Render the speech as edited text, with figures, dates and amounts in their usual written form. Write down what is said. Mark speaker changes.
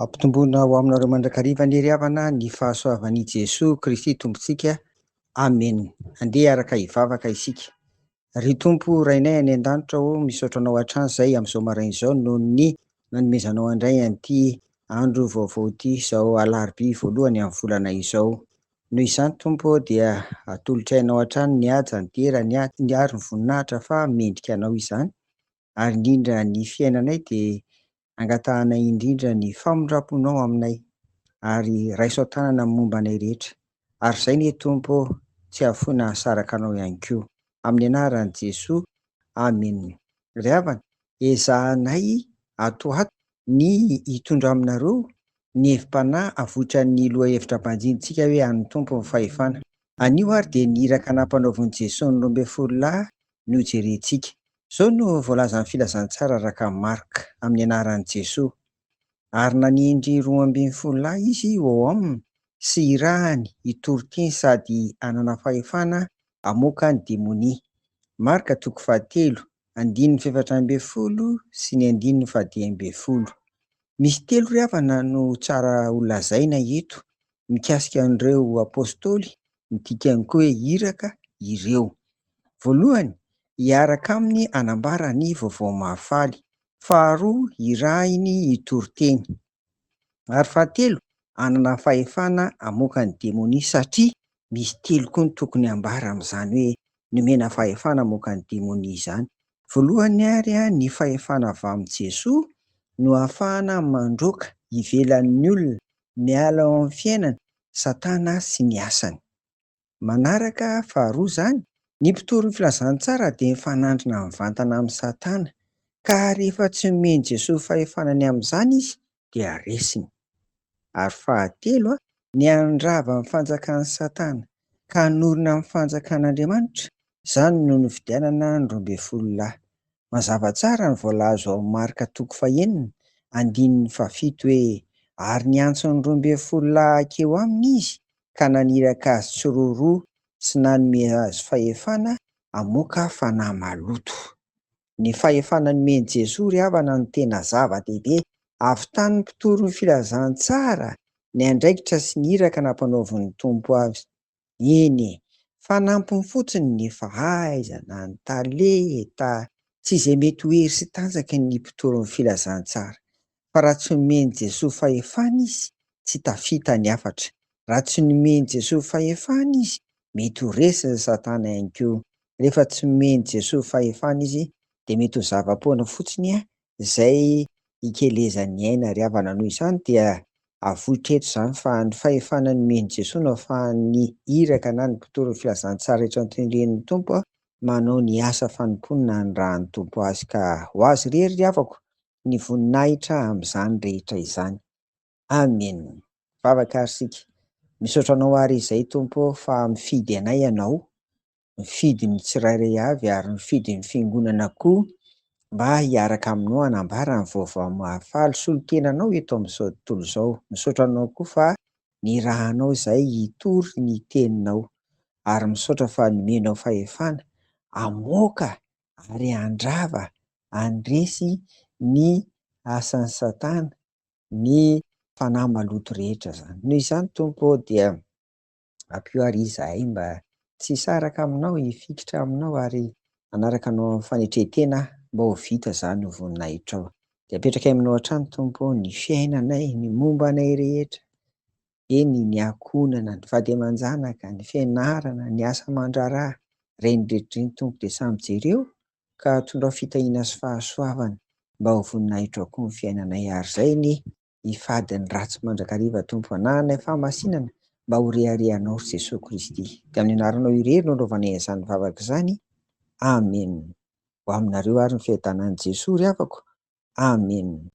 Speaker 1: Ampitomboina ho aminareo mandrakariva ny ry havana ny fahasoavan'i Jesoa Kristy Tompontsika. Amen. Andeha araka hivavaka isika. Ry Tompo rainay any an-danitra misaotra anao hatrany izay amin'izao maraina izao noho ny nanomezanao andray an'ity andro vaovao ity, izao alarobia voalohany amin'ny volana izao. Noho izany Tompo dia atolotrainao hatrany ny haja, ny tera, ny ary ny voninahitra fa mendrika anao izany, ary indrindra ny fiainanay dia angatahana indrindra ny famondraponao aminay, ary raiso tanana momba anay rehetra. Ary izay ny Tompo, tsy afoana hasaraka anao ihany koa. Amin'ny anaran'i Jesoa, amen. Ry havana, ezahanay atoato ny hitondra aminareo ny hevim-panahy avotra ny loha hevitra mpanjintsika hoe an'ny Tompo ny fahefana. Anio ary dia ny iraka nampanaovin' Jesoa ny 12 no jerentsika. Izao no voalaza amin'ny filazantsara araka Marka, amin'ny anaran'i Jesoa. Ary nanindry 12 izy ao aminy, sy irahany hitory-teny sady hanana fahefana hamoaka ny demonia. Marka 7:7-12 sy ny 10-12. Misy telo ry havana no tsara ho lazaina eto, mikasika an'ireo apôstôly, ny dikany koa hoe iraka ireo. Voalohany, hiaraka aminy hanambara ny vaovao mahafaly. Faharoa, irahiny hitory-teny. Ary fahatelo, hanana fahefana hamoaka ny demonia, satria misy telo koa ny tokony hambara amin'izany hoe nomena fahefana hamoaka ny demonia izany. Voalohany ary ny fahefana avy amin'i Jesoa no ahafahana mandroaka ivelan'ny olona miala ao amin'ny fiainana Satana sy ny asany. Manaraka faharoa izany, ny mpitory ny filazantsara dia mifanandrina mivantana amin'ny Satana, ka rehefa tsy nomeny Jesoa fahefanany amin'izany izy dia resiny. Ary fahatelo, ny hanondrava amin'ny fanjakan'ny Satana ka hanorina amin'ny fanjakan'Andriamanitra, izany no nofidianana ny 12. Mazava tsara ny voalazo ao Marka 9:7 hoe ary niantso ny 12 akeo aminy izy ka naniraka azy tsiroaroa sy nanome azy fahefana hamoaka fanahy maloto. Ny fahefana nomeny Jesoa ry havana no tena zava-dehibe avitan'ny mpitory ny filazantsara, ny andraikitra sy ny iraka nampanaovin'ny Tompo azy. Eny, fanampiny fotsiny ny fahaizana, ny talenta, tsy izay mety ho hery sy tanjaky ny mpitory ny filazantsara. Fa raha tsy nomeny Jesoa fahefana izy, tsy tafita ny hafatra. Raha tsy nomeny Jesoa fahefana izy, mety ho resy ny Satana ihany koa. Rehefa tsy nomeny Jesoa fahefana izy, dia mety ho zava-poana fotsiny izay hikelezan'ny aina ry havana. Noho izany dia avotra eto izany fa ny fahefana nomeny Jesoa no ahafahan'ny iraka na ny mpitory ny filazantsara eto an-tenen'ny Tompo manao ny asa fanomponana ny rahan'ny Tompo azy, ka ho azy irery ry havako ny voninahitra amin'izany rehetra izany. Amen. Vavaka ary sika. Misaotra anao ary izay Tompo fa mifidy anay ianao, mifidy ny tsirairay avy ary mifidy ny fiangonana koa, mba hiaraka aminao hanambara ny vaovao mahafaly solotenanao eto amin'izao tontolo izao. Misaotra anao koa fa ny rahanao izay hitory ny teninao, ary misaotra fa nomenao fahefana hamoaka ary handrava, handresy ny asan'ny Satana, ny fanahy maloto rehetra izany. Noho izany Tompo dia ampio ary izahay mba tsy hisaraka aminao, hifikitra aminao ary hanaraka anao amin'ny fanetretena mba ho vita izany ho voninahitrao. Dia apetraka aminao hatrany Tompo ny fiainanay, ny momba anay rehetra. Eny, ny ankonana, ny vady aman-janaka, ny fianarana, ny asa aman-draharaha, ireny rehetra ireny Tompo dia samy jereo, ka tondrao fitahiana sy fahasoavana mba ho voninahitra koa ny fiainanay. Ary izay ny hifadiny ratsy mandrakariva Tompo, ananay fahamasinana mba ho reharehanao Jesoa Kristy. Dia amin'ny anaranao irery no anaovanay izany vavaka izany. Amen. Ho aminareo ary ny fiadanan'i Jesoa ry havako. Amen.